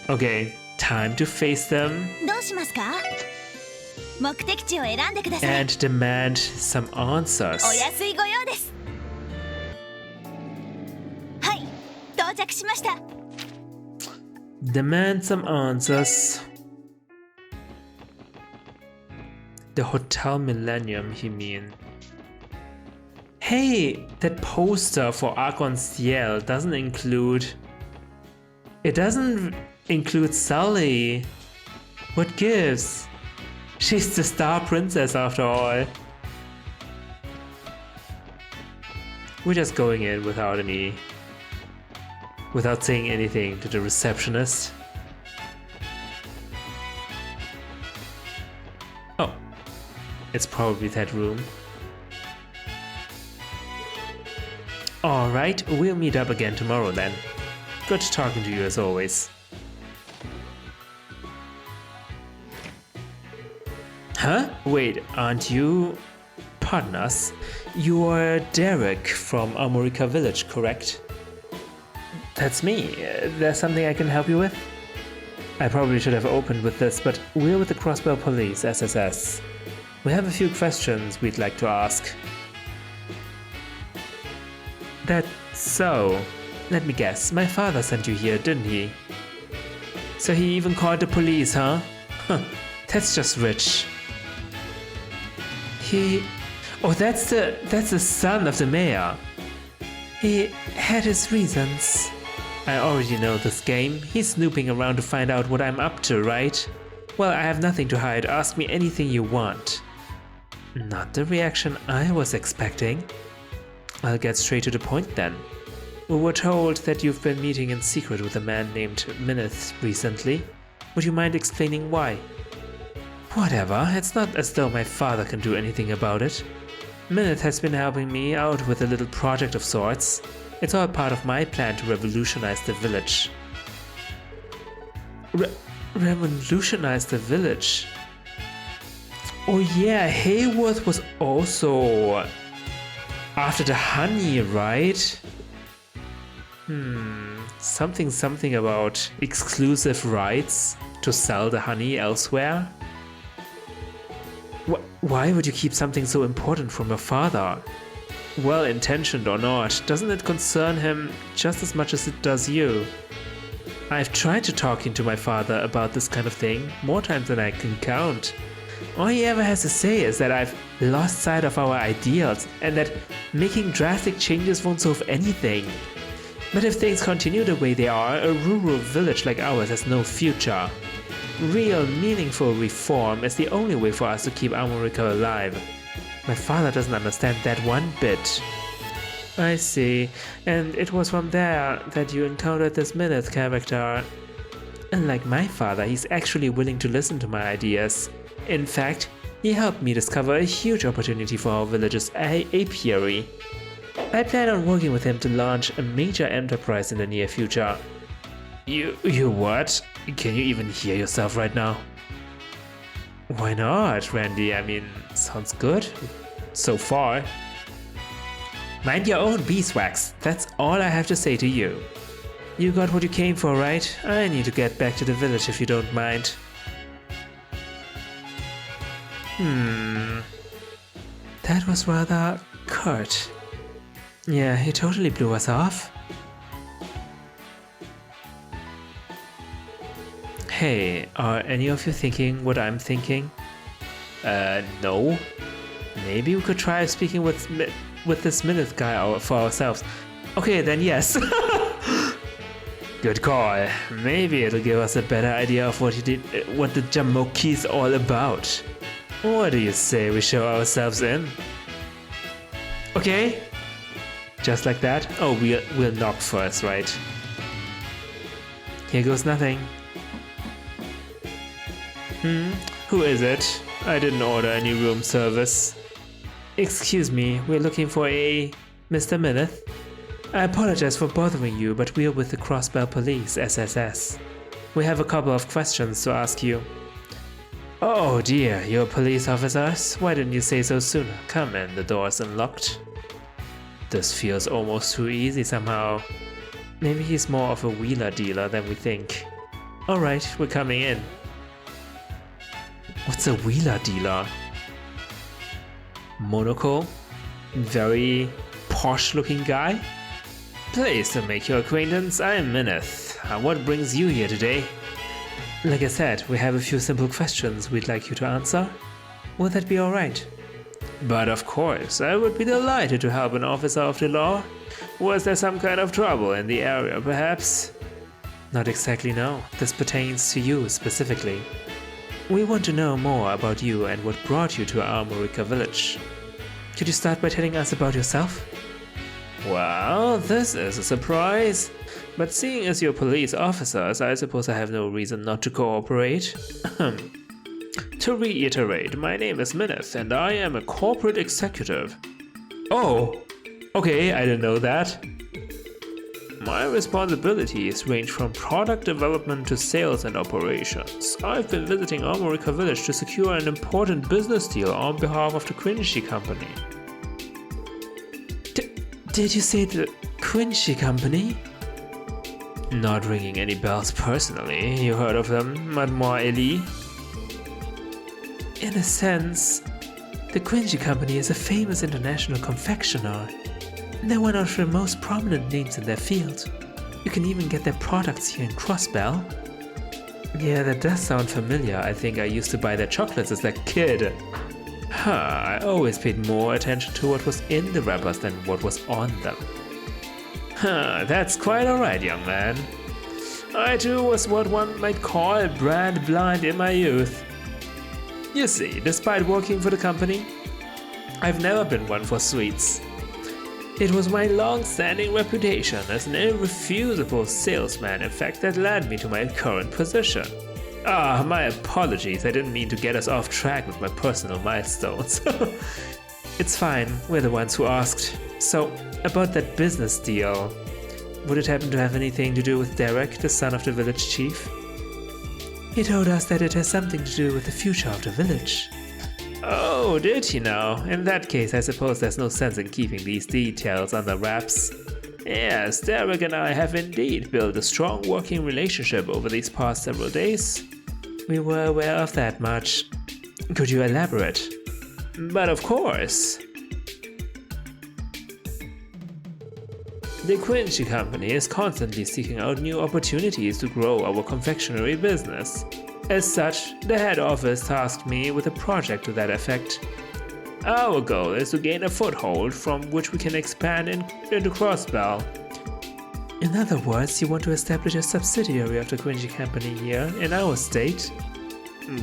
Okay, time to face them どうしますか？目的地を選んでください。 and demand some answers. お安いご用です。はい、到着しました。 Demand some answers. The Hotel Millennium, you mean? Hey, that poster for Archon Ciel doesn't include... It doesn't include Sully. What gives? She's the star princess after all. We're just going in without saying anything to the receptionist. Oh, it's probably that room. Alright, we'll meet up again tomorrow then. Good talking to you as always. Huh? Wait, aren't you... Pardon us. You're Derek from Armorica Village, correct? That's me. There's something I can help you with? I probably should have opened with this, but we're with the Crossbell Police, SSS. We have a few questions we'd like to ask. That's so. Let me guess, my father sent you here, didn't he? So he even called the police, huh? Huh, that's just rich. Oh, that's the son of the mayor. He had his reasons. I already know this game. He's snooping around to find out what I'm up to, right? Well, I have nothing to hide. Ask me anything you want. Not the reaction I was expecting. I'll get straight to the point then. We were told that you've been meeting in secret with a man named Mineth recently. Would you mind explaining why? Whatever, it's not as though my father can do anything about it. Mineth has been helping me out with a little project of sorts. It's all part of my plan to revolutionize the village. Revolutionize the village? Oh yeah, Hayworth was also after the honey, right? Something about exclusive rights to sell the honey elsewhere? Why would you keep something so important from your father? Well-intentioned or not, doesn't it concern him just as much as it does you? I've tried to talk to my father about this kind of thing more times than I can count. All he ever has to say is that I've lost sight of our ideals and that making drastic changes won't solve anything. But if things continue the way they are, a rural village like ours has no future. Real, meaningful reform is the only way for us to keep Armorica alive. My father doesn't understand that one bit. I see, and it was from there that you encountered this Mineth character. Unlike my father, he's actually willing to listen to my ideas. In fact, he helped me discover a huge opportunity for our village's apiary. I plan on working with him to launch a major enterprise in the near future. You what? Can you even hear yourself right now? Why not, Randy? I mean, sounds good. So far. Mind your own beeswax. That's all I have to say to you. You got what you came for, right? I need to get back to the village if you don't mind. That was rather curt. Yeah, he totally blew us off. Hey, are any of you thinking what I'm thinking? No. Maybe we could try speaking with this Mineth guy for ourselves. Okay, then yes. Good call. Maybe it'll give us a better idea of what the Jamoki's all about. What do you say we show ourselves in? Okay. Just like that? Oh, we'll knock first, right? Here goes nothing. Who is it? I didn't order any room service. Excuse me, we're looking for a Mr. Mineth. I apologize for bothering you, but we're with the Crossbell Police, SSS. We have a couple of questions to ask you. Oh dear, you're police officers? Why didn't you say so sooner? Come in, the door's unlocked. This feels almost too easy somehow. Maybe he's more of a wheeler dealer than we think. Alright, we're coming in. What's a wheeler dealer? Monocle? Very posh looking guy? Pleased to make your acquaintance, I'm Mineth. What brings you here today? Like I said, we have a few simple questions we'd like you to answer. Would that be alright? But of course, I would be delighted to help an officer of the law. Was there some kind of trouble in the area, perhaps? Not exactly, no. This pertains to you specifically. We want to know more about you and what brought you to Armorica village. Could you start by telling us about yourself? Well, this is a surprise. But seeing as you're police officers, I suppose I have no reason not to cooperate. To reiterate, my name is Mineth and I am a corporate executive. Oh, okay, I didn't know that. My responsibilities range from product development to sales and operations. I've been visiting Armorica village to secure an important business deal on behalf of the Quincy company. Did you say the Quincy company? Not ringing any bells personally. You heard of them, Mademoiselle Ellie? In a sense, the Quincy company is a famous international confectioner. They're one of the most prominent names in their field. You can even get their products here in Crossbell. Yeah, that does sound familiar. I think I used to buy their chocolates as a kid. I always paid more attention to what was in the wrappers than what was on them. That's quite alright, young man. I too was what one might call brand blind in my youth. You see, despite working for the company, I've never been one for sweets. It was my long-standing reputation as an irrefusable salesman, in fact, that led me to my current position. My apologies, I didn't mean to get us off track with my personal milestones. It's fine, we're the ones who asked. So, about that business deal, would it happen to have anything to do with Derek, the son of the village chief? He told us that it has something to do with the future of the village. Oh, did he now? In that case, I suppose there's no sense in keeping these details under wraps. Yes, Derek and I have indeed built a strong working relationship over these past several days. We were aware of that much. Could you elaborate? But of course. The Quincy company is constantly seeking out new opportunities to grow our confectionery business. As such, the head office tasked me with a project to that effect. Our goal is to gain a foothold from which we can expand into Crossbell. In other words, you want to establish a subsidiary of the Quincy company here in our state?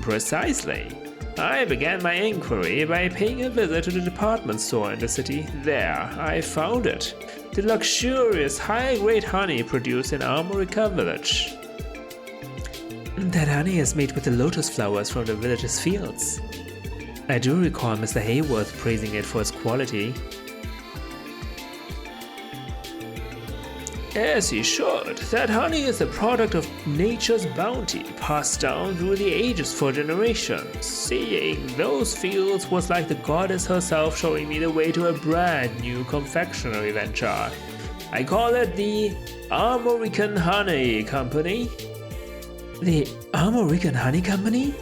Precisely. I began my inquiry by paying a visit to the department store in the city. There, I found it. The luxurious high-grade honey produced in Armorica village. That honey is made with the lotus flowers from the village's fields. I do recall Mr. Hayworth praising it for its quality. As he should. That honey is a product of nature's bounty, passed down through the ages for generations. Seeing those fields was like the goddess herself showing me the way to a brand new confectionery venture. I call it the Armorican Honey Company. The Armorican Honey Company?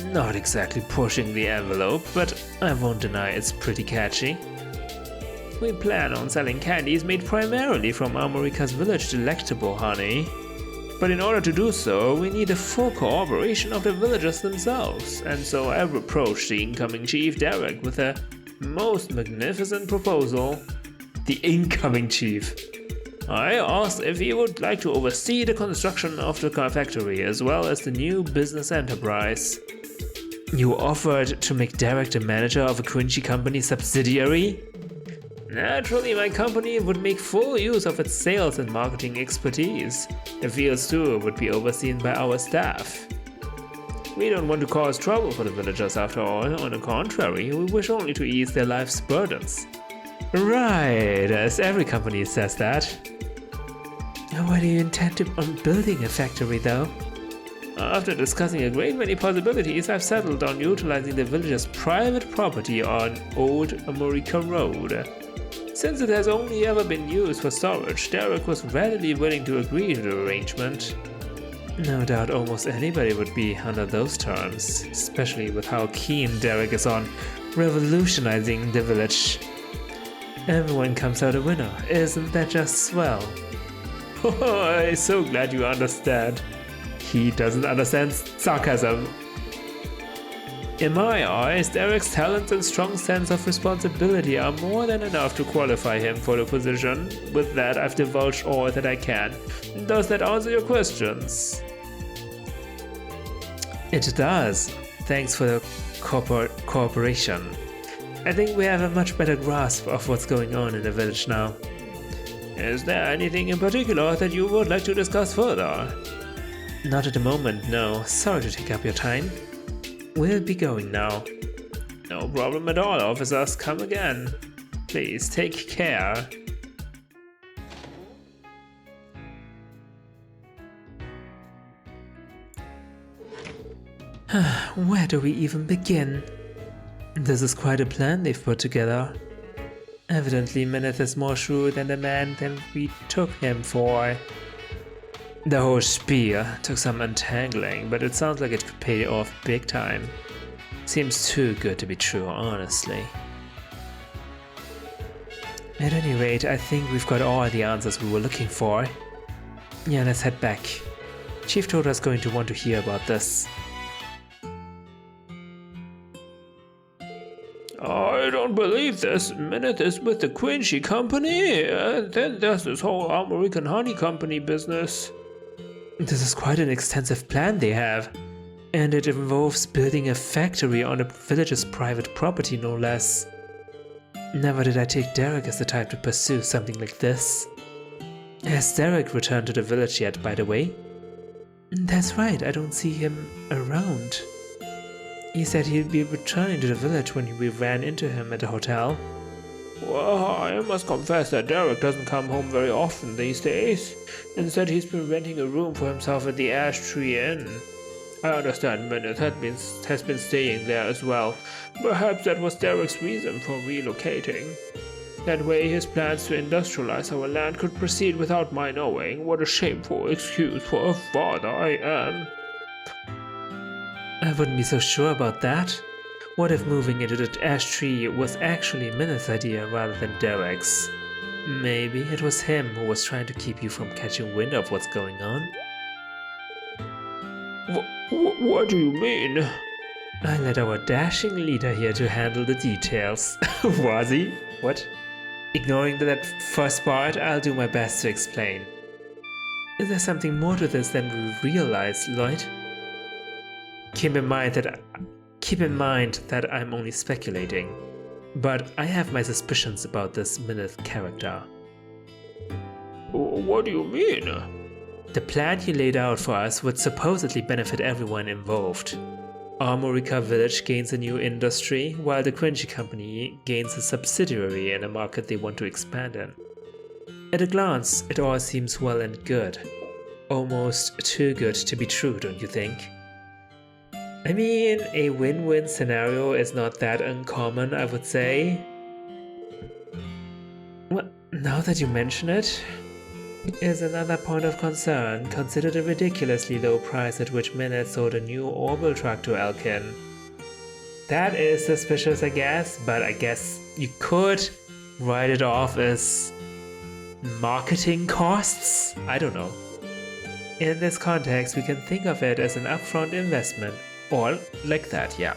Not exactly pushing the envelope, but I won't deny it's pretty catchy. We plan on selling candies made primarily from Armorica's village delectable honey. But in order to do so, we need the full cooperation of the villagers themselves, and so I've approached the incoming chief Derek with a most magnificent proposal. The incoming chief. I asked if he would like to oversee the construction of the factory as well as the new business enterprise. You offered to make Derek the manager of a Quincy company subsidiary? Naturally, my company would make full use of its sales and marketing expertise. The fields too would be overseen by our staff. We don't want to cause trouble for the villagers after all, on the contrary, we wish only to ease their life's burdens. Right, as every company says that. Where do you intend on building a factory though? After discussing a great many possibilities, I've settled on utilizing the village's private property on Old Armorica Road. Since it has only ever been used for storage, Derek was readily willing to agree to the arrangement. No doubt almost anybody would be under those terms, especially with how keen Derek is on revolutionizing the village. Everyone comes out a winner, isn't that just swell? I'm so glad you understand. He doesn't understand sarcasm. In my eyes, Derek's talents and strong sense of responsibility are more than enough to qualify him for the position. With that, I've divulged all that I can. Does that answer your questions? It does. Thanks for the cooperation. I think we have a much better grasp of what's going on in the village now. Is there anything in particular that you would like to discuss further? Not at the moment, no. Sorry to take up your time. We'll be going now. No problem at all, officers. Come again. Please take care. Where do we even begin? This is quite a plan they've put together. Evidently, Mineth is more shrewd than the man than we took him for. The whole spiel took some untangling, but it sounds like it could pay off big time. Seems too good to be true, honestly. At any rate, I think we've got all the answers we were looking for. Yeah, let's head back. Chief told us going to want to hear about this. I don't believe this. Mineth is with the Quincy Company. Then there's this whole American Honey Company business. This is quite an extensive plan they have, and it involves building a factory on the village's private property, no less. Never did I take Derek as the type to pursue something like this. Has Derek returned to the village yet, by the way? That's right, I don't see him around. He said he'd be returning to the village when we ran into him at the hotel. Well, I must confess that Derek doesn't come home very often these days. Instead, he's been renting a room for himself at the Ash Tree Inn. I understand Mineth has been staying there as well. Perhaps that was Derek's reason for relocating. That way his plans to industrialize our land could proceed without my knowing. What a shameful excuse for a father I am. I wouldn't be so sure about that. What if moving into the ash tree was actually Mineth's idea rather than Derek's? Maybe it was him who was trying to keep you from catching wind of what's going on? What do you mean? I let our dashing leader here to handle the details. Was he? What? Ignoring that first part, I'll do my best to explain. Is there something more to this than we realize, Lloyd? Keep in mind that I'm only speculating, but I have my suspicions about this Mineth character. What do you mean? The plan he laid out for us would supposedly benefit everyone involved. Armorica Village gains a new industry, while the Quincy Company gains a subsidiary in a market they want to expand in. At a glance, it all seems well and good. Almost too good to be true, don't you think? I mean, a win-win scenario is not that uncommon, I would say. Well, now that you mention it, is another point of concern. Consider the ridiculously low price at which Mineth sold a new orbital truck to Elkin. That is suspicious, I guess, but I guess you could write it off as marketing costs? I don't know. In this context, we can think of it as an upfront investment. Or like that, yeah.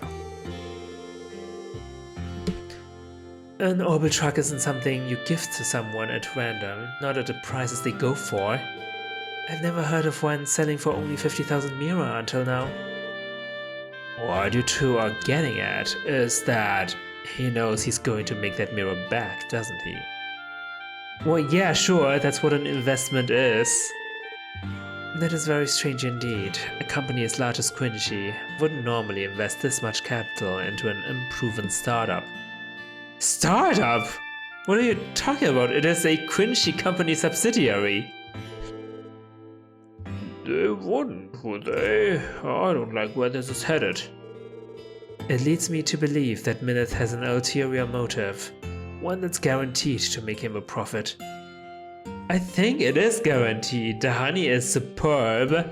An orbital truck isn't something you gift to someone at random, not at the prices they go for. I've never heard of one selling for only 50,000 mira until now. What you two are getting at is that he knows he's going to make that mirror back, doesn't he? Well, yeah, sure, that's what an investment is. That is very strange indeed. A company as large as Quincy wouldn't normally invest this much capital into an unproven startup. Startup? What are you talking about? It is a Quincy Company subsidiary. They wouldn't, would they? I don't like where this is headed. It leads me to believe that Mineth has an ulterior motive, one that's guaranteed to make him a profit. I think it is guaranteed. The honey is superb.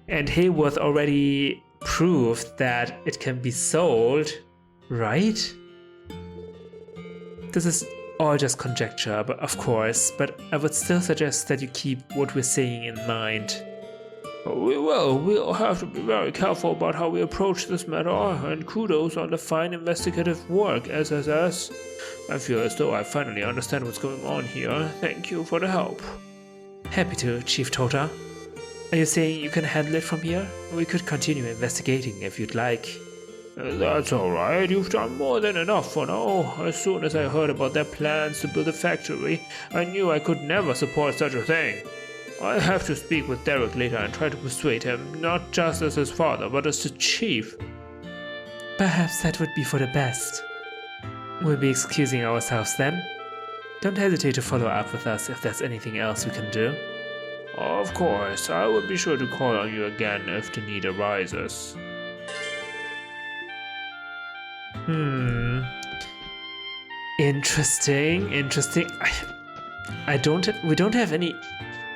And Hayworth already proved that it can be sold, right? This is all just conjecture, but of course, but I would still suggest that you keep what we're saying in mind. We'll have to be very careful about how we approach this matter, and kudos on the fine investigative work, SSS. I feel as though I finally understand what's going on here. Thank you for the help. Happy to, Chief Tota. Are you saying you can handle it from here? We could continue investigating if you'd like. That's alright, you've done more than enough for now. As soon as I heard about their plans to build a factory, I knew I could never support such a thing. I'll have to speak with Derek later and try to persuade him, not just as his father, but as the chief. Perhaps that would be for the best. We'll be excusing ourselves then. Don't hesitate to follow up with us if there's anything else we can do. Of course, I will be sure to call on you again if the need arises. Interesting. We don't have any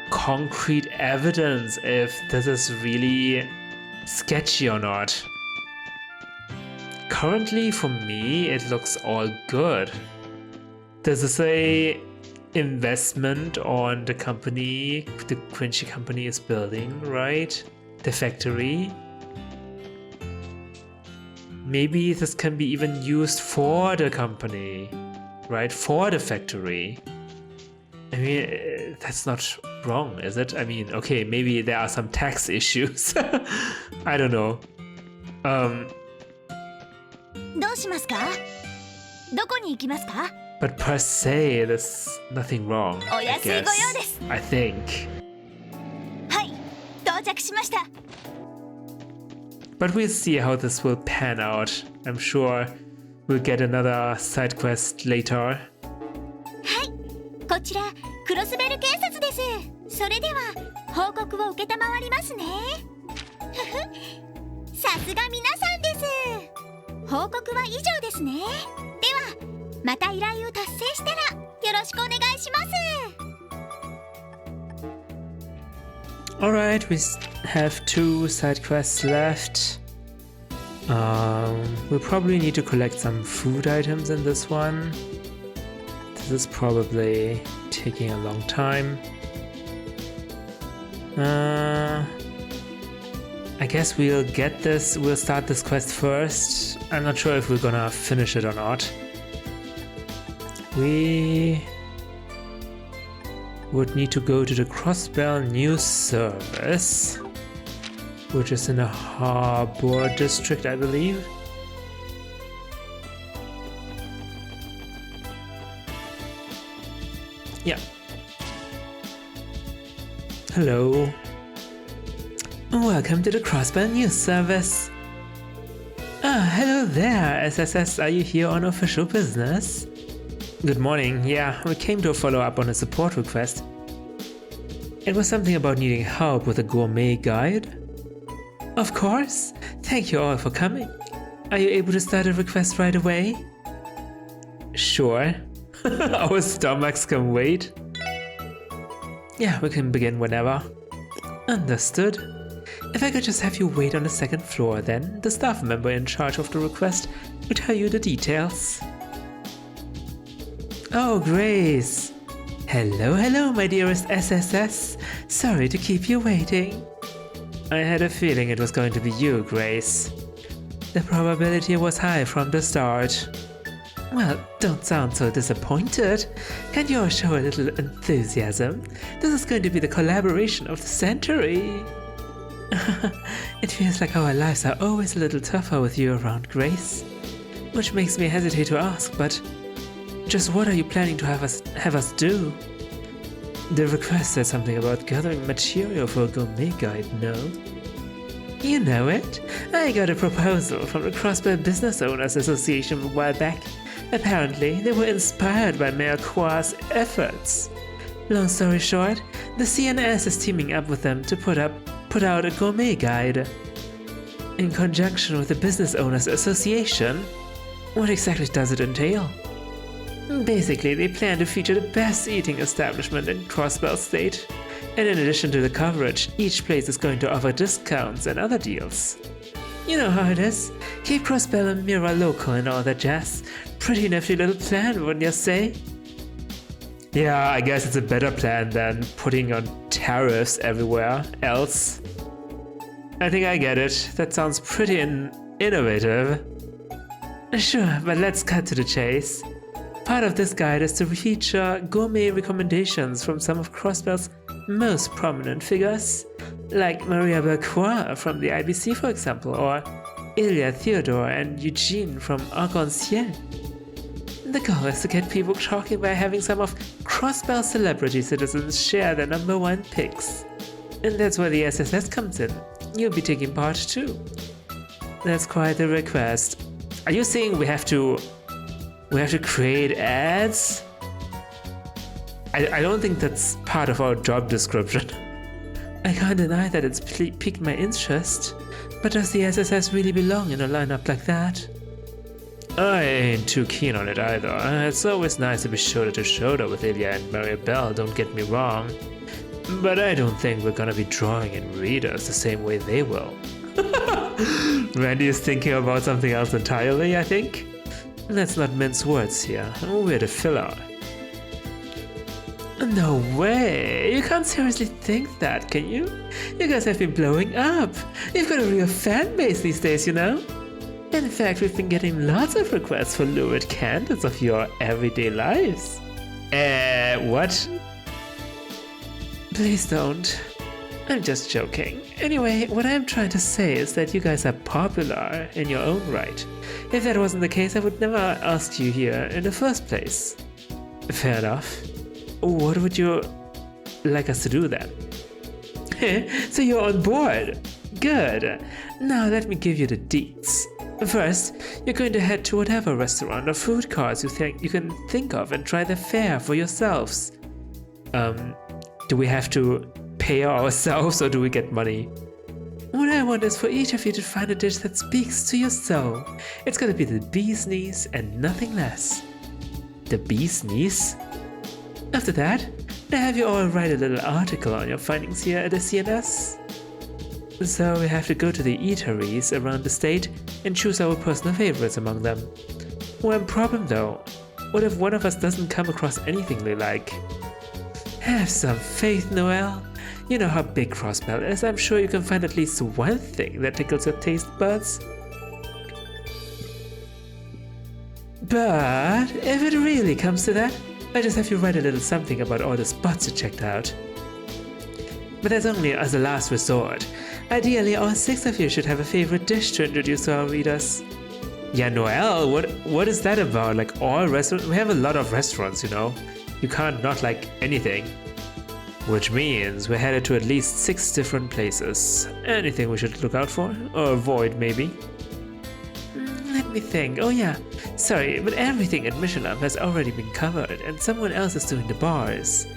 concrete evidence if this is really sketchy or not. Currently, for me, it looks all good. This is a investment on the company the Quincy company is building, right? The factory. Maybe this can be even used for the company, right? For the factory. I mean, that's not wrong, is it? I mean, okay, maybe there are some tax issues. I don't know. どうしますか？どこに行きますか？ But per se, there's nothing wrong, お I 安い guess. ご用です。 I think. はい、到着しました。 But we'll see how this will pan out. I'm sure we'll get another side quest later. はい、こちらクロスベル警察です。それでは報告を受けたまわりますね。ふふ、さすが皆さんです。報告は以上ですね。ではまた依頼を達成したらよろしくお願いします。 Alright, we have 2 side quests left. We'll probably need to collect some food items in this one. This is probably taking a long time. I guess we'll start this quest first. I'm not sure if we're gonna finish it or not. We would need to go to the Crossbell news service, which is in the Harbor district, I believe. Yeah. Hello. Welcome to the Crossbell news service. Ah, hello there, SSS. Are you here on official business? Good morning. Yeah, we came to follow up on a support request. It was something about needing help with a gourmet guide. Of course. Thank you all for coming. Are you able to start a request right away? Sure. Our stomachs can wait. Yeah, we can begin whenever. Understood. If I could just have you wait on the second floor, then the staff member in charge of the request will tell you the details. Oh, Grace! Hello, my dearest SSS. Sorry to keep you waiting. I had a feeling it was going to be you, Grace. The probability was high from the start. Well, don't sound so disappointed. Can't you all show a little enthusiasm? This is going to be the collaboration of the century. It feels like our lives are always a little tougher with you around, Grace. Which makes me hesitate to ask, but just what are you planning to have us do? The request said something about gathering material for a gourmet guide, no? You know it. I got a proposal from the Crossbell Business Owners Association a while back. Apparently, they were inspired by Mayor Qua's efforts. Long story short, the CNS is teaming up with them to put out a gourmet guide. In conjunction with the Business Owners Association. What exactly does it entail? Basically, they plan to feature the best eating establishment in Crossbell State And in addition to the coverage, each place is going to offer discounts and other deals. You know how it is. Keep Crossbell and Mira local and all that jazz. Pretty nifty little plan, wouldn't you say? Yeah, I guess it's a better plan than putting on tariffs everywhere else. I think I get it. That sounds pretty innovative. Sure, but let's cut to the chase. Part of this guide is to feature gourmet recommendations from some of Crossbell's most prominent figures, like Maria Belcroix from the IBC, for example, or Ilya Theodore and Eugene from Arc-en-Ciel. The goal is to get people talking by having some of Crossbell's celebrity citizens share their #1 picks. And that's where the SSS comes in. You'll be taking part too. That's quite the request. Are you saying we have to create ads? I don't think that's part of our job description. I can't deny that it's piqued my interest, but does the SSS really belong in a lineup like that? I ain't too keen on it either. It's always nice to be shoulder to shoulder with Ilya and Maria Bell, don't get me wrong. But I don't think we're gonna be drawing in readers the same way they will. Randy is thinking about something else entirely, I think. Let's not mince words here. We're the filler. No way! You can't seriously think that, can you? You guys have been blowing up. You've got a real fan base these days, you know? In fact, we've been getting lots of requests for lurid candidates of your everyday lives. What? Please don't. I'm just joking. Anyway, what I'm trying to say is that you guys are popular in your own right. If that wasn't the case, I would never ask you here in the first place. Fair enough. What would you like us to do then? So you're on board. Good. Now let me give you the deets. First, you're going to head to whatever restaurant or food carts you can think of and try the fare for yourselves. Do we have to pay ourselves or do we get money? What I want is for each of you to find a dish that speaks to your soul. It's gonna be the bee's knees and nothing less. The bee's knees? After that, I have you all write a little article on your findings here at the CNS. So we have to go to the eateries around the state and choose our personal favorites among them. One problem though, what if one of us doesn't come across anything we like? Have some faith, Noelle. You know how big Crossbell is, I'm sure you can find at least one thing that tickles your taste buds. But if it really comes to that, I just have you write a little something about all the spots you checked out. But that's only as a last resort. Ideally, all 6 of you should have a favorite dish to introduce to our readers. Yeah, Noelle, what is that about? Like all restaurants? We have a lot of restaurants, you know. You can't not like anything. Which means we're headed to at least 6 different places. Anything we should look out for? Or avoid, maybe? Let me think. Oh yeah, sorry, but everything at Michelin has already been covered and someone else is doing the bars.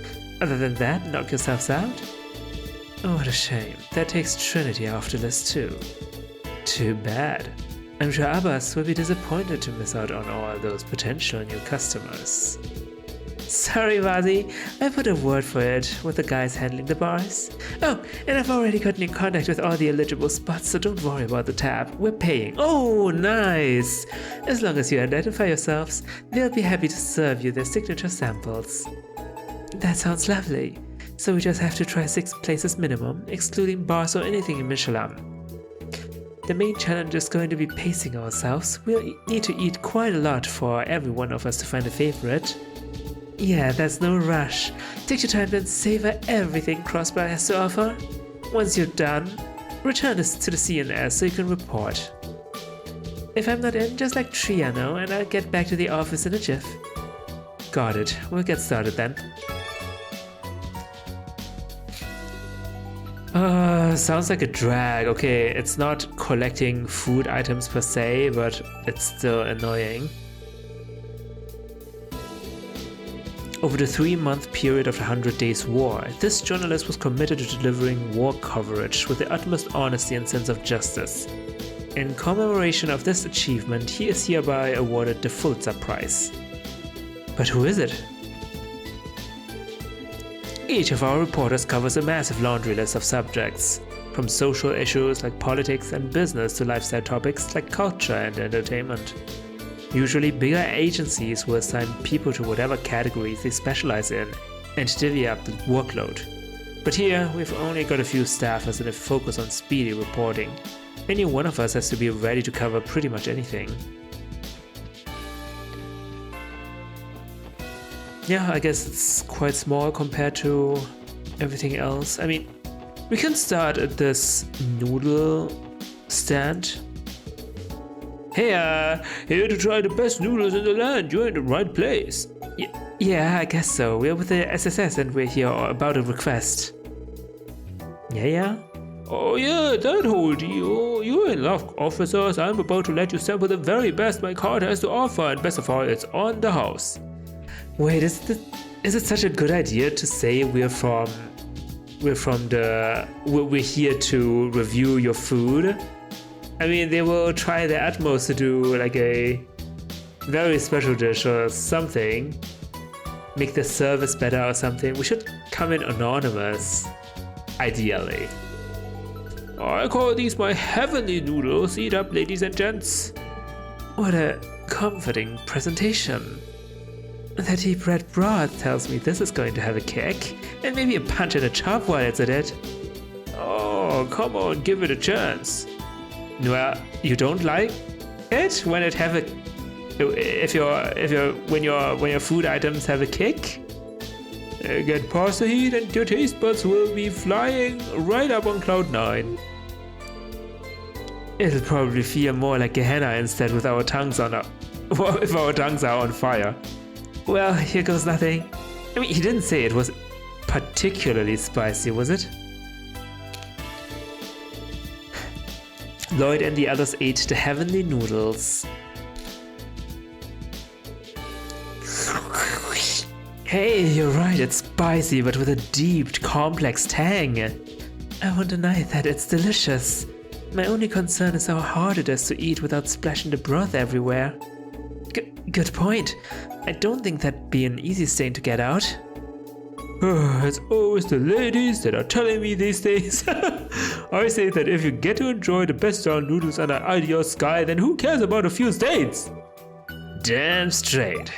Other than that, knock yourselves out? Oh, what a shame. That takes Trinity off the list too. Too bad. I'm sure Abbas will be disappointed to miss out on all those potential new customers. Sorry, Vazi, I put a word for it with the guys handling the bars. Oh, and I've already gotten in contact with all the eligible spots, so don't worry about the tab. We're paying. Oh, nice! As long as you identify yourselves, they'll be happy to serve you their signature samples. That sounds lovely. So we just have to try 6 places minimum, excluding bars or anything in Michelin. The main challenge is going to be pacing ourselves. We'll need to eat quite a lot for every one of us to find a favorite. Yeah, there's no rush. Take your time and savor everything Crossbell has to offer. Once you're done, return this to the CNS so you can report. If I'm not in, just like Triano, and I'll get back to the office in a jiff. Got it. We'll get started then. Sounds like a drag. Okay, it's not collecting food items per se, but it's still annoying. Over the 3-month period of the 100 Days War, this journalist was committed to delivering war coverage with the utmost honesty and sense of justice. In commemoration of this achievement, he is hereby awarded the Pulitzer Prize. But who is it? Each of our reporters covers a massive laundry list of subjects, from social issues like politics and business to lifestyle topics like culture and entertainment. Usually bigger agencies will assign people to whatever categories they specialize in and divvy up the workload. But here, we've only got a few staffers and a focus on speedy reporting. Any one of us has to be ready to cover pretty much anything. Yeah, I guess it's quite small compared to everything else. I mean, we can start at this noodle stand. Hey, here to try the best noodles in the land. You're in the right place. Yeah, I guess so. We're with the SSS and we're here about a request. Yeah? Oh yeah, that whole deal. You're in luck, officers. I'm about to let you sample the very best my card has to offer, and best of all, it's on the house. Wait, is it such a good idea to say we're here to review your food? I mean, they will try their utmost to do like a very special dish or something, make the service better or something. We should come in anonymous, ideally. I call these my heavenly noodles. Eat up, ladies and gents. What a comforting presentation. That deep red broth tells me this is going to have a kick, and maybe a punch and a chop while it's at it. Oh, come on, give it a chance. Well, you don't like it when when your food items have a kick? Get past the heat and your taste buds will be flying right up on cloud 9. It'll probably feel more like Gehenna instead if our tongues are on fire. Well, here goes nothing. I mean, he didn't say it was particularly spicy, was it? Lloyd and the others ate the heavenly noodles. Hey, you're right, it's spicy, but with a deep, complex tang. I won't deny that it's delicious. My only concern is how hard it is to eat without splashing the broth everywhere. Good point. I don't think that'd be an easy stain to get out. It's always the ladies that are telling me these things. I say that if you get to enjoy the best darn noodles under an ideal sky, then who cares about a few stains? Damn straight.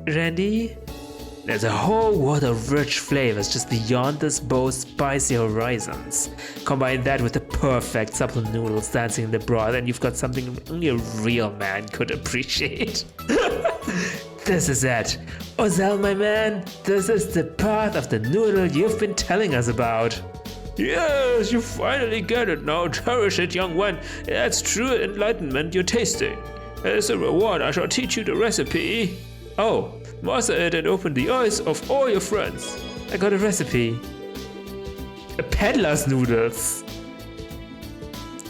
Randy, there's a whole world of rich flavors just beyond this bow's spicy horizons. Combine that with the perfect supple noodles dancing in the broth and you've got something only a real man could appreciate. This is it. Ozell, my man, this is the path of the noodle you've been telling us about. Yes, you finally get it now. Cherish it, young one. That's true enlightenment you're tasting. As a reward, I shall teach you the recipe. Oh, master it and open the eyes of all your friends. I got a recipe. A peddler's noodles.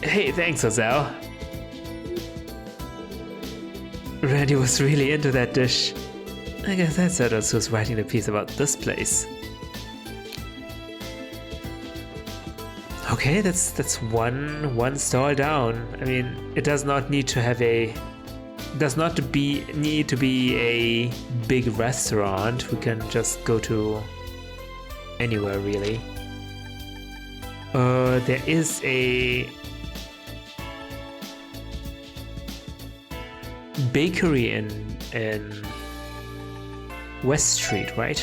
Hey, thanks, Ozell. Randy was really into that dish. I guess that settles who's writing the piece about this place. Okay, that's one stall down. I mean, it does not need to have need to be a big restaurant. We can just go to anywhere really. There is a bakery in West Street, right?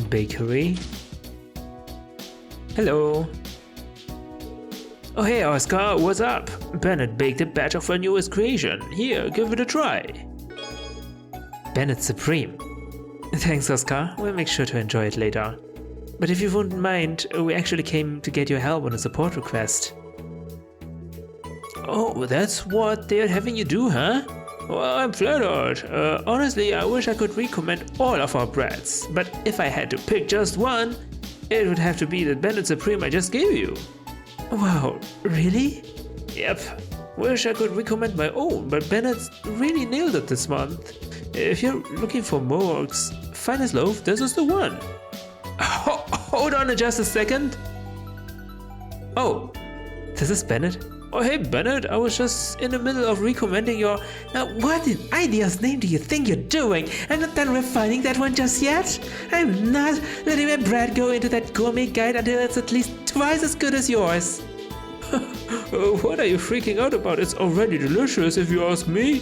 Bakery. Hello. Oh hey Oscar, what's up? Bennett baked a batch of her newest creation. Here, give it a try. Bennett Supreme. Thanks Oscar, we'll make sure to enjoy it later. But if you wouldn't mind, we actually came to get your help on a support request. Oh, that's what they're having you do, huh? Well, I'm flattered. Honestly, I wish I could recommend all of our breads, but if I had to pick just one, it would have to be the Bennett Supreme I just gave you. Wow, really? Yep. Wish I could recommend my own, but Bennett's really nailed it this month. If you're looking for Morg's finest loaf, this is the one. Hold on just a second. Oh, this is Bennett. Oh hey Bennett, I was just in the middle of recommending your... What in idea's name do you think you're doing? I'm not done refining that one just yet. I'm not letting my bread go into that gourmet guide until it's at least twice as good as yours. What are you freaking out about? It's already delicious if you ask me.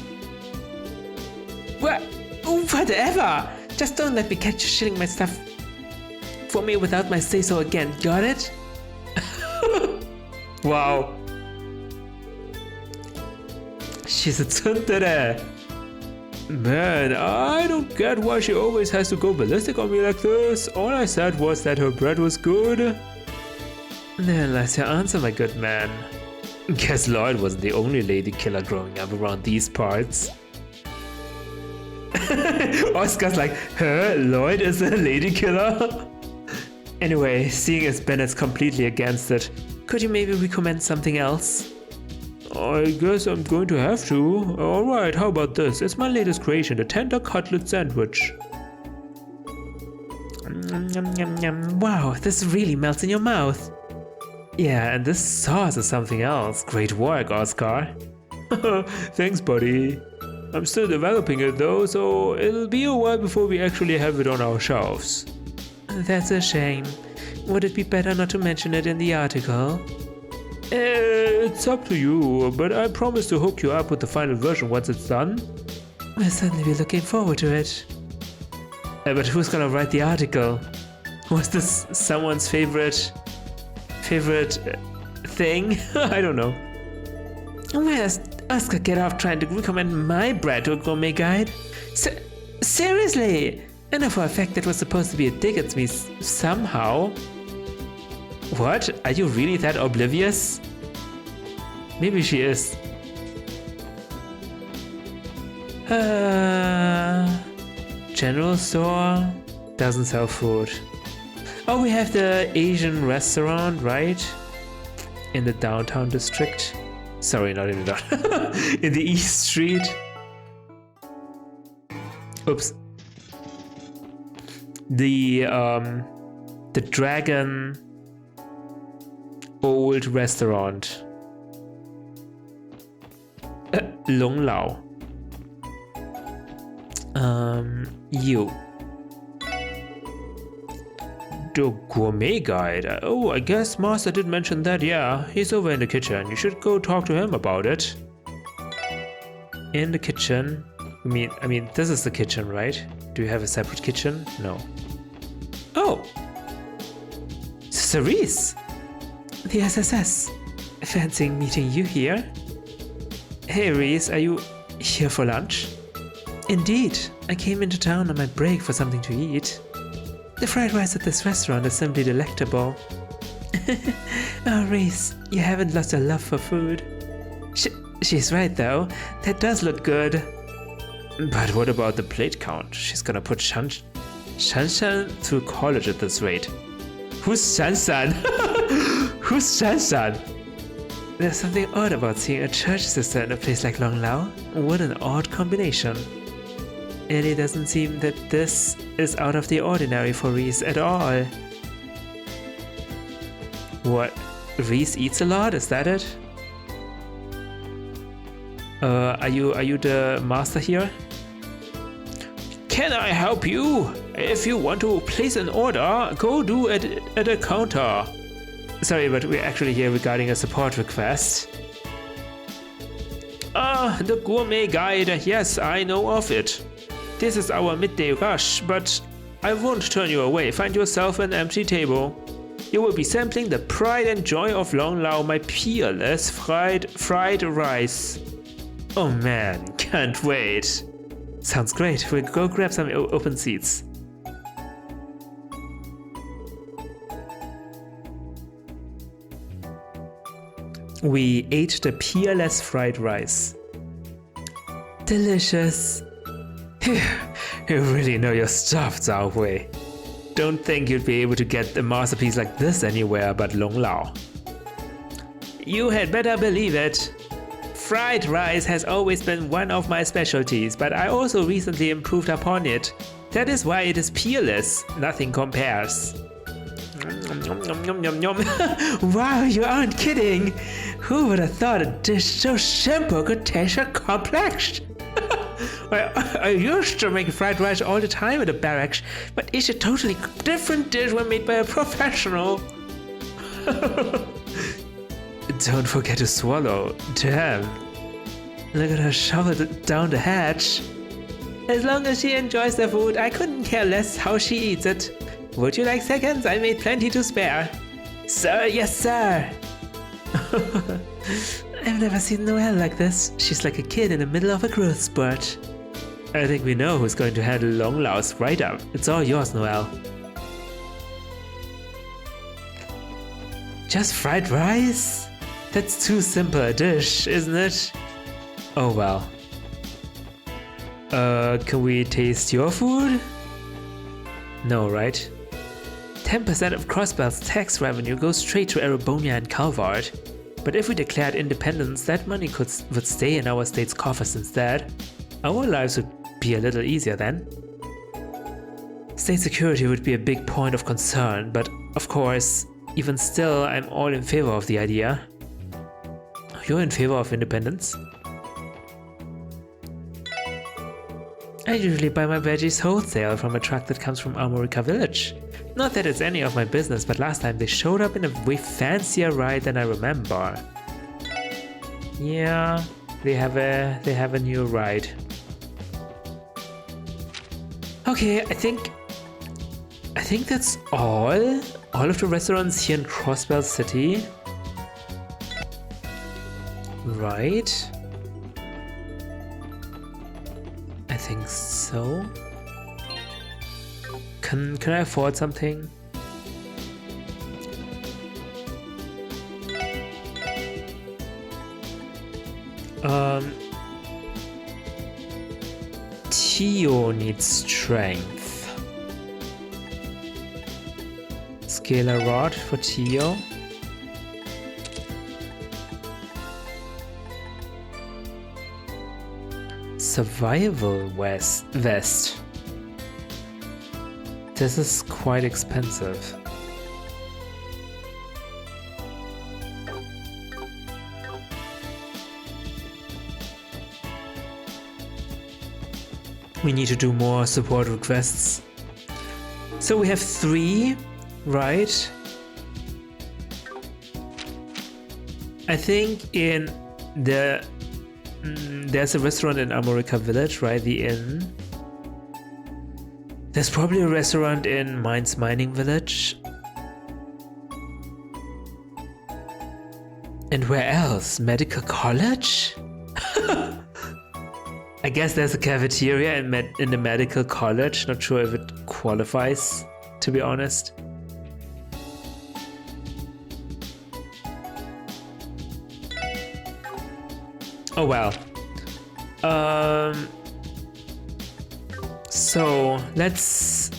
Whatever! Just don't let me catch you shitting my stuff for me without my say-so again, got it? Wow. She's a tsundere. Man, I don't get why she always has to go ballistic on me like this. All I said was that her bread was good. Then that's your answer, my good man. Guess Lloyd wasn't the only lady killer growing up around these parts. Oscar's like, huh? Lloyd is a lady killer? Anyway, seeing as Bennett's completely against it, could you maybe recommend something else? I guess I'm going to have to. Alright, how about this? It's my latest creation, the tender cutlet sandwich. Wow, this really melts in your mouth. Yeah, and this sauce is something else. Great work, Oscar. Thanks, buddy. I'm still developing it though, so it'll be a while before we actually have it on our shelves. That's a shame. Would it be better not to mention it in the article? It's up to you, but I promise to hook you up with the final version once it's done. We'll certainly be looking forward to it. But who's gonna write the article? Was this someone's favorite thing? I don't know. Where does Oscar get off trying to recommend my bread to a gourmet guide? Seriously? I know for a fact that was supposed to be a dig at me somehow. What? Are you really that oblivious? Maybe she is. General store doesn't sell food. Oh, we have the Asian restaurant, right? In the downtown district. Sorry, not in the downtown. In the East Street. Oops. The Dragon Old Restaurant. Long Lao. You. The gourmet guide. Oh, I guess Master did mention that, yeah. He's over in the kitchen. You should go talk to him about it. In the kitchen? I mean, this is the kitchen, right? Do you have a separate kitchen? No. Oh! Cerise! The SSS. Fancying meeting you here? Hey, Reese, are you here for lunch? Indeed. I came into town on my break for something to eat. The fried rice at this restaurant is simply delectable. Oh, Reese, you haven't lost your love for food. She's right, though. That does look good. But what about the plate count? She's gonna put Shanshan through college at this rate. Who's Shanshan? Who's Shanshan? There's something odd about seeing a church sister in a place like Long Lao. What an odd combination. It doesn't seem that this is out of the ordinary for Reese at all. What? Reese eats a lot? Is that it? Are you the master here? Can I help you? If you want to place an order, go do it at a counter. Sorry, but we're actually here regarding a support request. The gourmet guide. Yes, I know of it. This is our midday rush, but I won't turn you away. Find yourself an empty table. You will be sampling the pride and joy of Long Lao, my peerless fried rice. Oh man, can't wait. Sounds great. We'll go grab some open seats. We ate the peerless fried rice. Delicious. You really know your stuff, Zhao Hui. Don't think you'd be able to get a masterpiece like this anywhere but Long Lao. You had better believe it. Fried rice has always been one of my specialties, but I also recently improved upon it. That is why it is peerless. Nothing compares. Wow, you aren't kidding. Who would have thought a dish so simple could taste so complex? Well, I used to make fried rice all the time at the barracks, but it's a totally different dish when made by a professional. Don't forget to swallow. Damn. Look at her shovel down the hatch. As long as she enjoys the food, I couldn't care less how she eats it. Would you like seconds? I made plenty to spare. Sir, yes sir. I've never seen Noelle like this. She's like a kid in the middle of a growth spurt. I think we know who's going to handle Longlaus right up. It's all yours, Noelle. Just fried rice? That's too simple a dish, isn't it? Oh well. Can we taste your food? No, right? 10% of Crossbell's tax revenue goes straight to Erebonian and Calvard. But if we declared independence, that money would stay in our state's coffers instead. Our lives would be a little easier then. State security would be a big point of concern, but of course, even still, I'm all in favor of the idea. You're in favor of independence? I usually buy my veggies wholesale from a truck that comes from Armorica Village. Not that it's any of my business, but last time they showed up in a way fancier ride than I remember. Yeah, they have a new ride. Okay, I think that's all of the restaurants here in Crossbell City. Right? I think so. Can I afford something? Tue needs strength. Scalar rod for Tue. Survival vest. This is quite expensive. We need to do more support requests. So we have 3, right? I think in the there's a restaurant in Armorica Village, right? The inn. There's probably a restaurant in Mines Mining Village. And where else? Medical College? I guess there's a cafeteria in the medical college. Not sure if it qualifies, to be honest. Oh well. So let's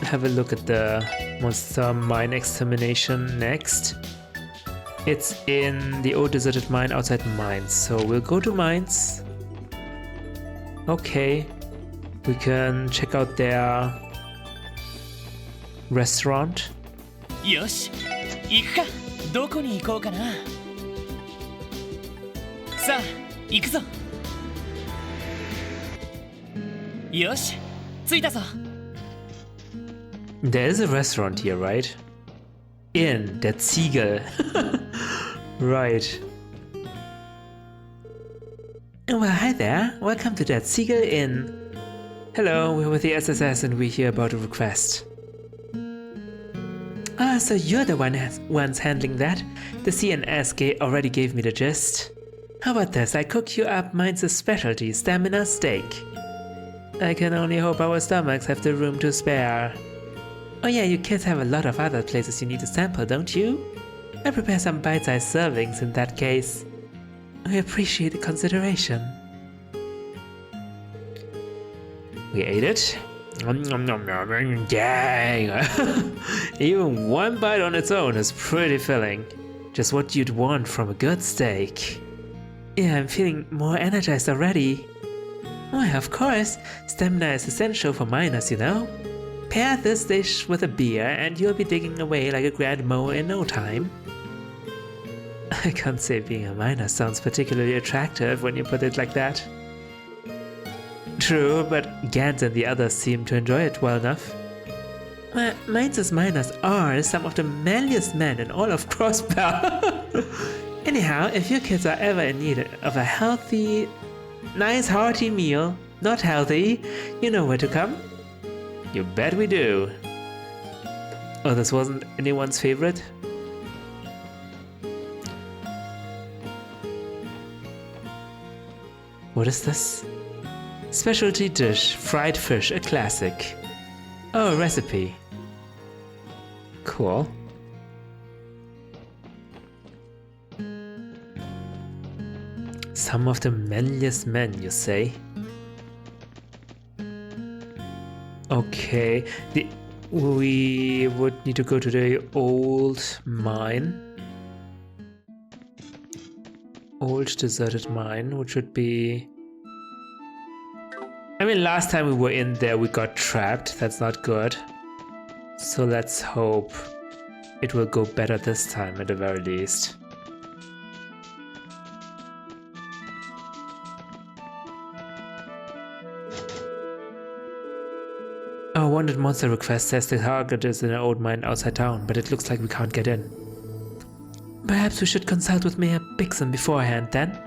have a look at the monster mine extermination next. It's in the old deserted mine outside Mines. So we'll go to Mines. Okay. We can check out their restaurant. よし、行くか。どこに行こうかな。さあ、行くぞ。よし、着いたぞ。There is a restaurant here, right? In der Ziegel. Right. Well, hi there. Welcome to that Ziegel Inn. Hello, we're with the SSS and we hear about a request. Ah, so you're the ones handling that. The CNS already gave me the gist. How about this? I cook you up Mine's specialty, stamina steak. I can only hope our stomachs have the room to spare. Oh yeah, you kids have a lot of other places you need to sample, don't you? I prepare some bite-sized servings in that case. We appreciate the consideration. We ate it. Dang! Even one bite on its own is pretty filling. Just what you'd want from a good steak. Yeah, I'm feeling more energized already. Why, of course, stamina is essential for miners, you know. Pair this dish with a beer and you'll be digging away like a grand mower in no time. I can't say being a miner sounds particularly attractive when you put it like that. True, but Gans and the others seem to enjoy it well enough. Mines as miners are some of the manliest men in all of Crossbell. Anyhow, if your kids are ever in need of a healthy, nice hearty meal, not healthy, you know where to come. You bet we do. Oh, this wasn't anyone's favorite? What is this? Specialty dish, fried fish, a classic. Oh, recipe. Cool. Some of the manliest men, you say? Okay, we would need to go to the old mine. Old deserted mine, which would be... I mean, last time we were in there we got trapped, that's not good. So let's hope it will go better this time at the very least. Our wanted monster request says the target is in an old mine outside town, but it looks like we can't get in. Perhaps we should consult with Mayor Bixon beforehand then?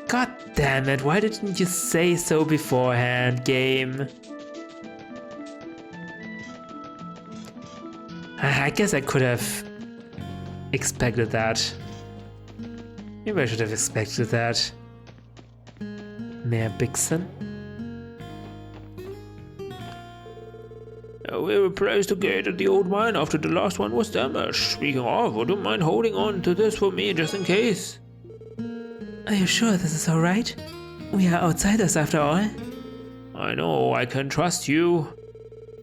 God damn it, why didn't you say so beforehand, game? I guess I could have expected that. Maybe I should have expected that. Mayor Bixon? We replaced the gate at the old mine after the last one was damaged. Speaking of, would you mind holding on to this for me just in case? Are you sure this is alright? We are outsiders after all. I know, I can trust you.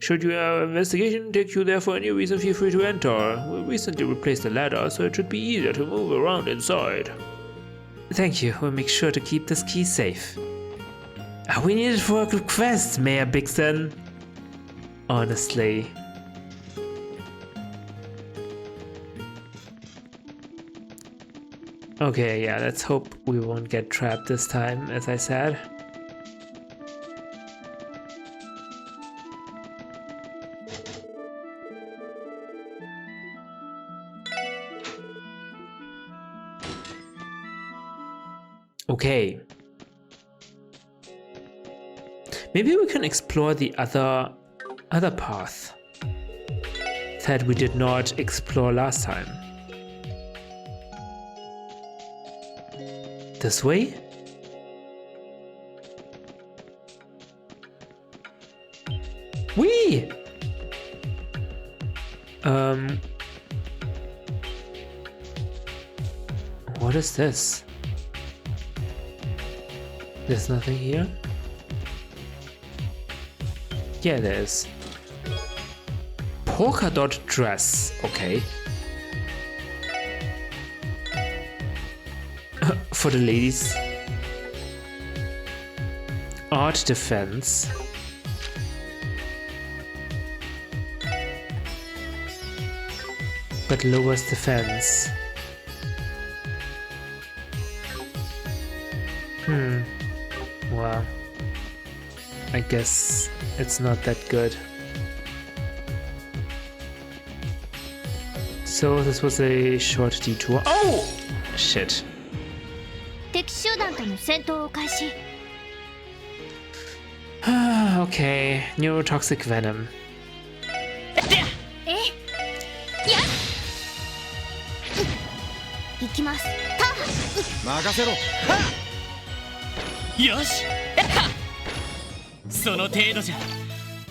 Should your investigation take you there for any reason, feel free to enter. We recently replaced the ladder, so it should be easier to move around inside. Thank you, we'll make sure to keep this key safe. We need it for a quest, Mayor Bixon. Honestly. Okay, yeah, let's hope we won't get trapped this time, as I said. Okay. Maybe we can explore the other path that we did not explore last time. This way? Whee! What is this? There's nothing here? Yeah, there is. Polka dot dress, okay. For the ladies. Art defense. But lowers defense. Well, I guess it's not that good. So this was a short detour. Oh! Shit. 敵集団との戦闘を開始。 Okay, neurotoxic venom. 行きます。任せろ。よしその程度じゃ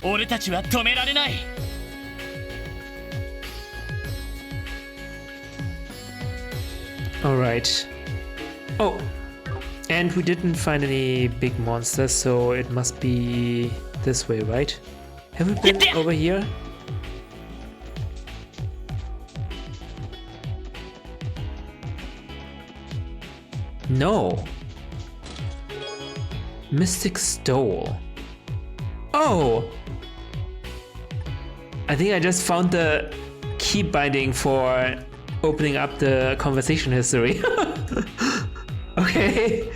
俺たちは止められない。 Alright. Oh, and we didn't find any big monsters, so it must be this way, right? Have we been over here? No. Mystic Stole. Oh! I think I just found the key binding for opening up the conversation history. Okay.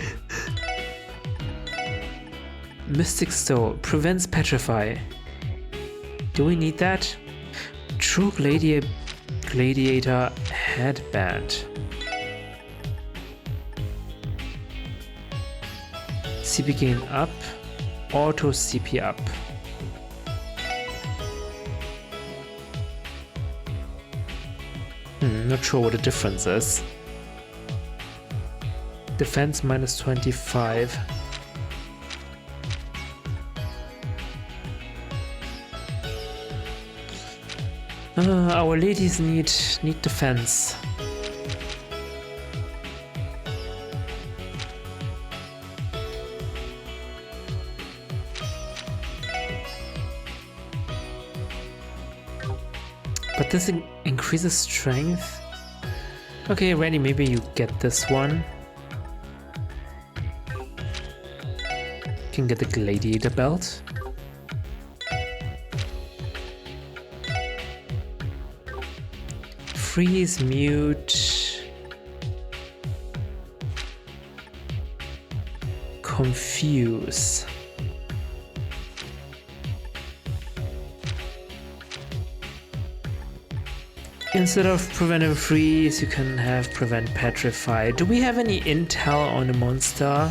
Mystic Stone prevents petrify. Do we need that? True Gladiator headband. CP gain up. Auto CP up. Not sure what the difference is. Defense minus 25. Our ladies need defense. But this increases strength. Okay, Randy, maybe you get this one. You can get the Gladiator belt. Freeze, mute, confuse. Instead of prevent and freeze, you can have prevent petrify. Do we have any intel on the monster?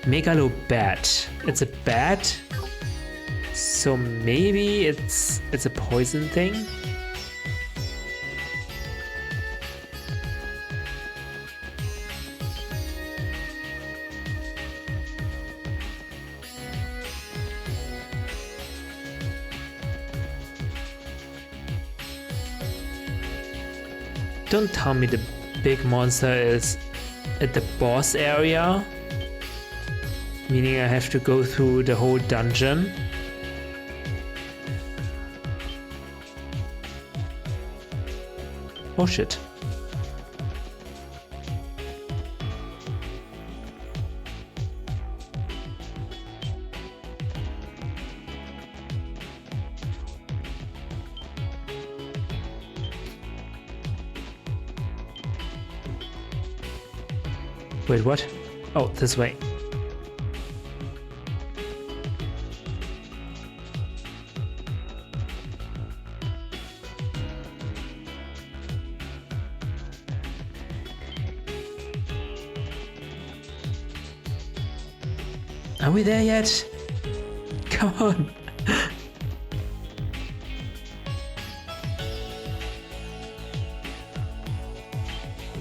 Megalo bat. It's a bat, so maybe it's a poison thing. Don't tell me the big monster is at the boss area, meaning I have to go through the whole dungeon. Oh shit. Wait, what? Oh, this way. Are we there yet? Come on.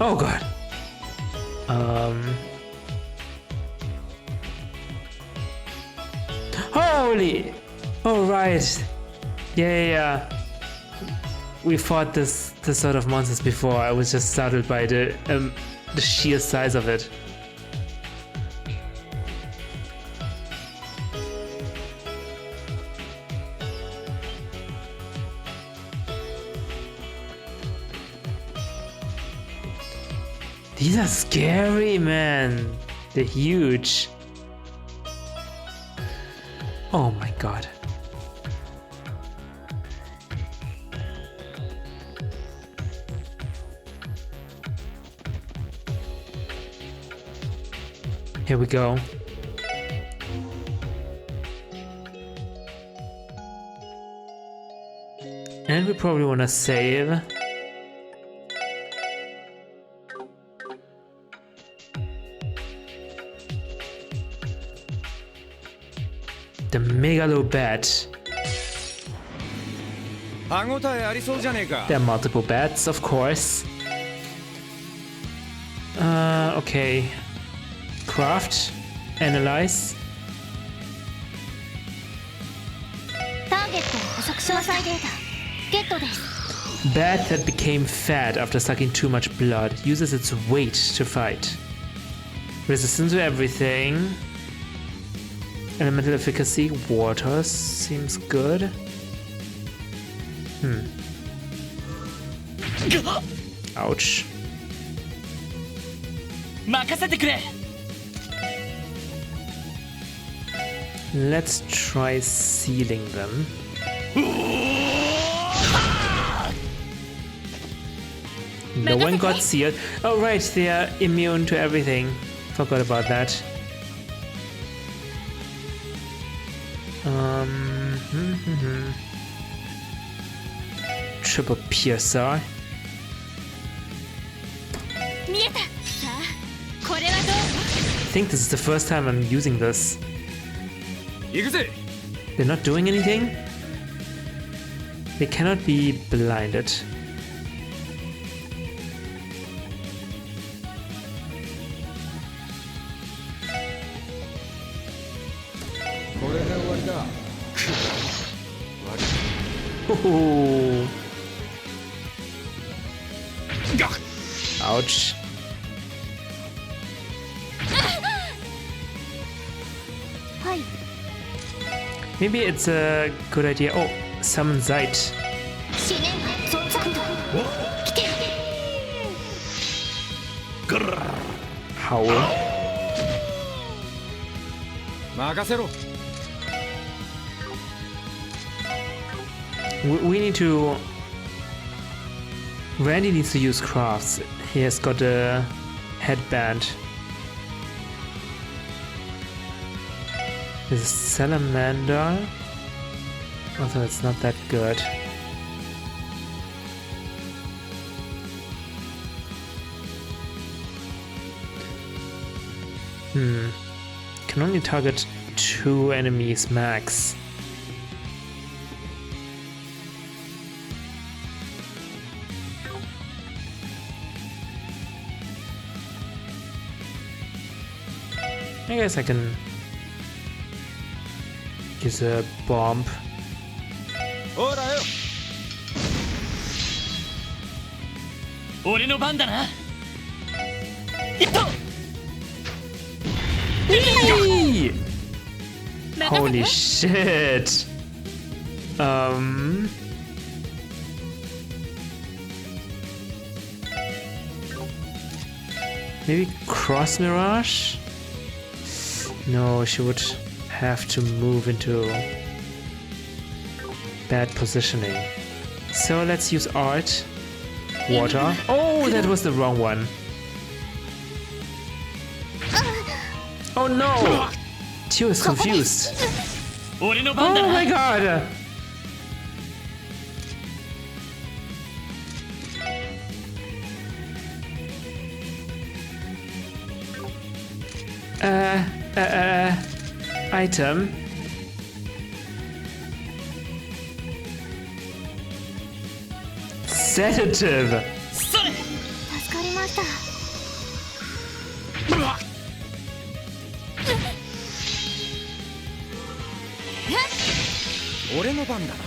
Oh god. Holy! Oh right. Yeah. We fought this sort of monsters before. I was just startled by the sheer size of it. These are scary, man. They're huge. Oh my god. Here we go. And we probably want to save. The Megalo bat. There are multiple bats, of course. Okay. Craft. Analyze. Bat that became fat after sucking too much blood uses its weight to fight. Resistance to everything. Elemental efficacy, water seems good. Ouch. Let's try sealing them. No one got sealed. Oh right, they are immune to everything. Forgot about that. Triple piercer. 見えた。さあ、これはどう？ I think this is the first time I'm using this. 行くぜ。 They're not doing anything? They cannot be blinded. これで終わりだ。 Oh. Ouch. Maybe it's a good idea. Oh, summon Zeit. 思念ゾンザンド。来て。 Howl. 任せろ。 We need to... Randy needs to use crafts. He has got a headband. There's a salamander. Although it's not that good. Can only target 2 enemies max. I guess I can use a bomb. ほらよ。俺の番だな。いっと。 Hey! Holy shit! Maybe cross mirage? No, she would have to move into bad positioning. So let's use art. Water. Oh, that was the wrong one. Oh no! Tue is confused. 俺の番だ Oh な。 my god! Item. Sedative. それ。助かりました。俺の番だな。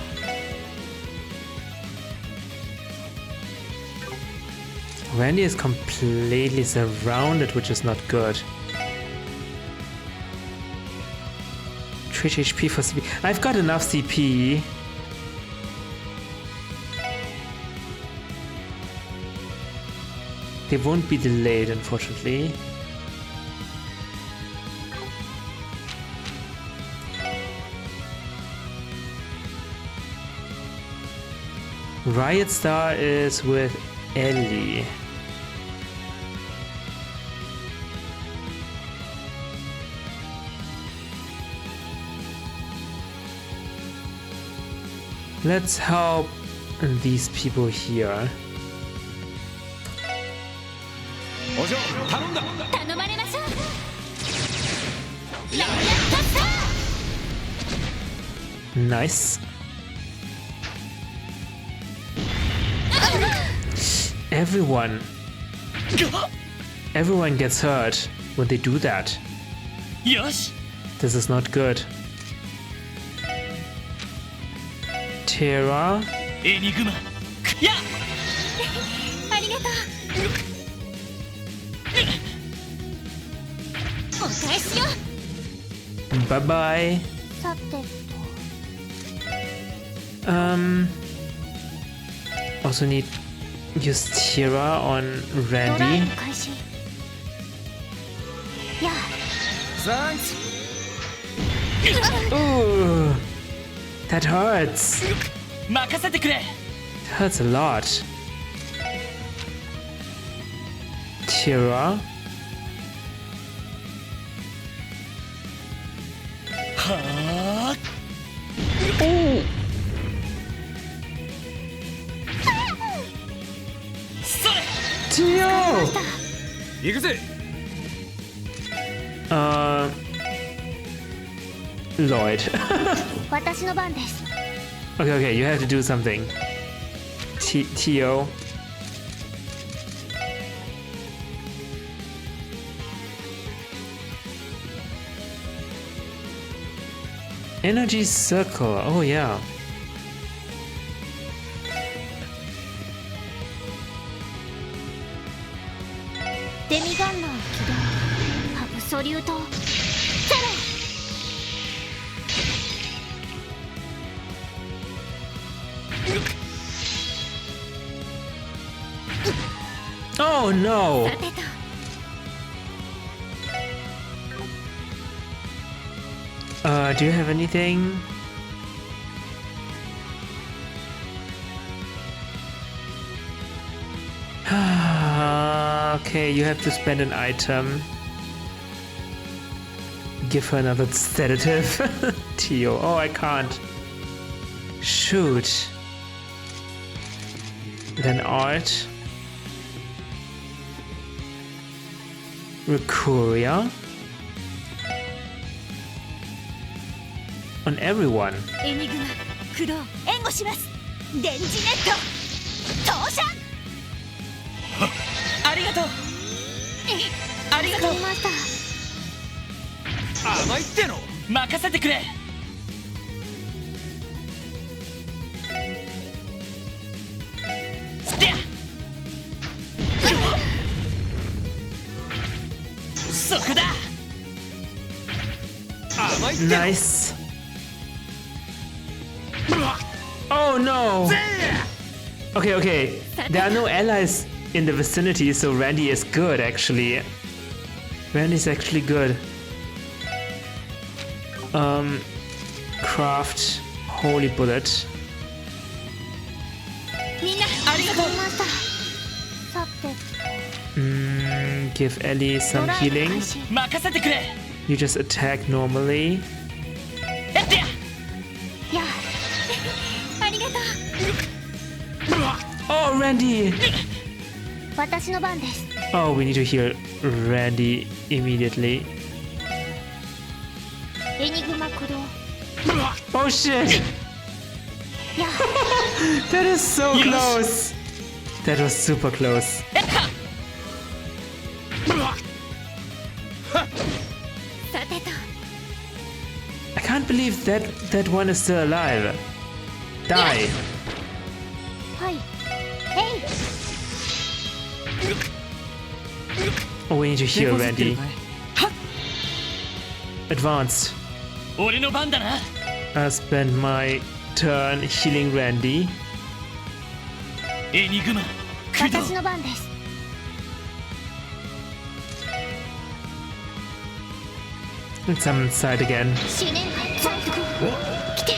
Randy is completely surrounded, which is not good. 3 HP for CP. I've got enough CP. They won't be delayed, unfortunately. Riot Star is with Ellie. Let's help these people here. お嬢、頼んだ。頼まれましょう。ライアントスター。 Nice. Everyone gets hurt when they do that. よし。 This is not good. Terra. エニグマ。や。ありがとう。お返しよ。 Bye bye. さて。 Also need use Terra on ドライ Randy. ブ開始。やあ。サンクス。 Ooh, that hurts. 任せてくれ。 Hurts a lot. Tira. はあ Oh! それ Tio! 行くぜ Lloyd. 私の番です Okay, okay, you have to do something. Tio. Energy circle. Oh yeah. デミガンナー起動アブソリュートゼロ Oh no. さてと Do you have anything? Okay, you have to spend an item. Give her another sedative. Tio. Oh, I can't. Shoot. Then art. Recuria. On everyone. エニグマ駆動援護します電磁ネット投射ありがとうありがとうわかりました甘いっての任せてくれステアそこだ甘いっての Nice. Oh no. Okay, okay. There are no allies in the vicinity, so Randy is good actually. Randy's actually good. Craft holy bullet. みんなありがとうわかりましたさて Give Ellie ド some ライブ healing. 開始 任せてくれ You just attack normally. やってややあありがとう Oh, Randy! 私の番です Oh, we need to heal Randy immediately. エニグマ駆動 Oh shit! や That is so Yes. close! That was super close. やったさてと I can't believe that one is still alive. Die. はいえい Oh, we need to 手 heal こずってる Randy. かいはっ Advanced. 俺の番だな I spend my turn healing Randy. エニグマ駆動私の番です Let's summon side again. 思念残酷来て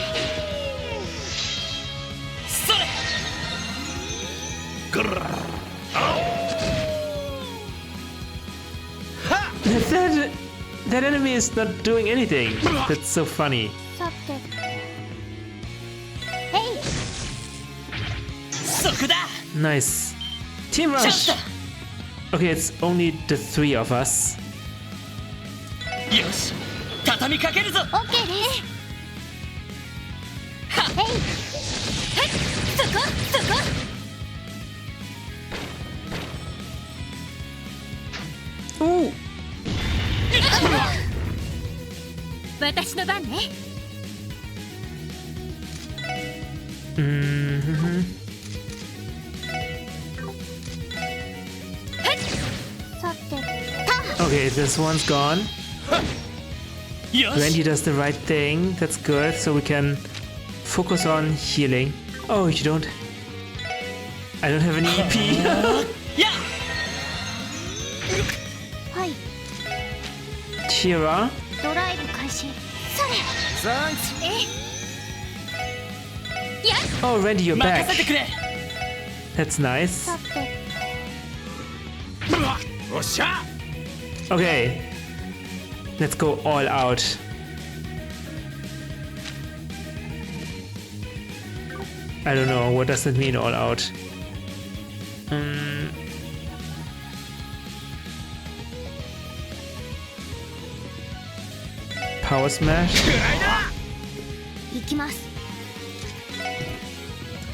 それ That enemy is not doing anything. That's so funny. さてえいそこだ Nice. Team チャンス rush. だ Okay, it's only the three of us. よし畳みかけるぞオッケーですえいへっそこそこ Ooh. 私の番ね Mm-hmm. さて Okay, this one's gone. よ Randy し does the right thing. That's good. So we can focus on healing. Oh, you don't. I don't have any EP. や はい Tira. ドライブ開始それサンクスえや Oh, Randy, you're 任 back. せてくれ That's nice. さておっしゃ Okay. Let's go all out. I don't know. What does that mean, all out? Power smash? 行きます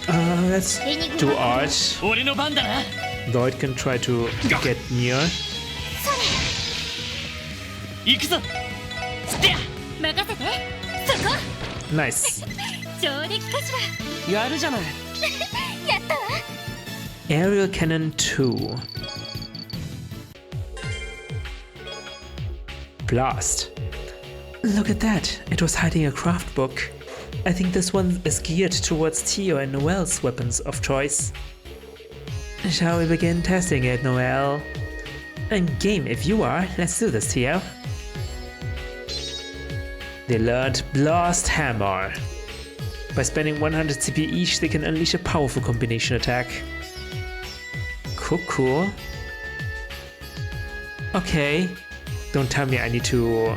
Let's do art. 俺の番だな Lloyd can try to get near. 行くぞつってや任せてそこ Nice. 上出来かしらやるじゃないやったわ Aerial Cannon 2. Blast. Look at that. It was hiding a craft book. I think this one is geared towards Tio and Noel's weapons of choice. Shall we begin testing it, Noel? I'm game if you are. Let's do this, Tio. They learned Blast Hammer. By spending 100 CP each, they can unleash a powerful combination attack. Cool. Okay. Don't tell me I need to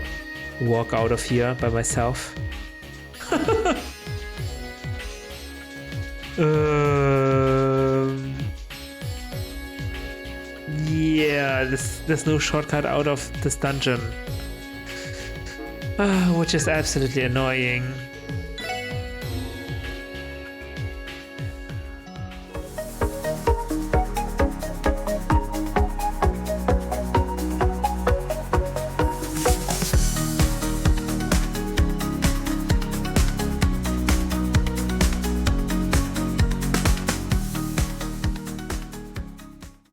walk out of here by myself. Yeah, there's no shortcut out of this dungeon. Which is absolutely annoying.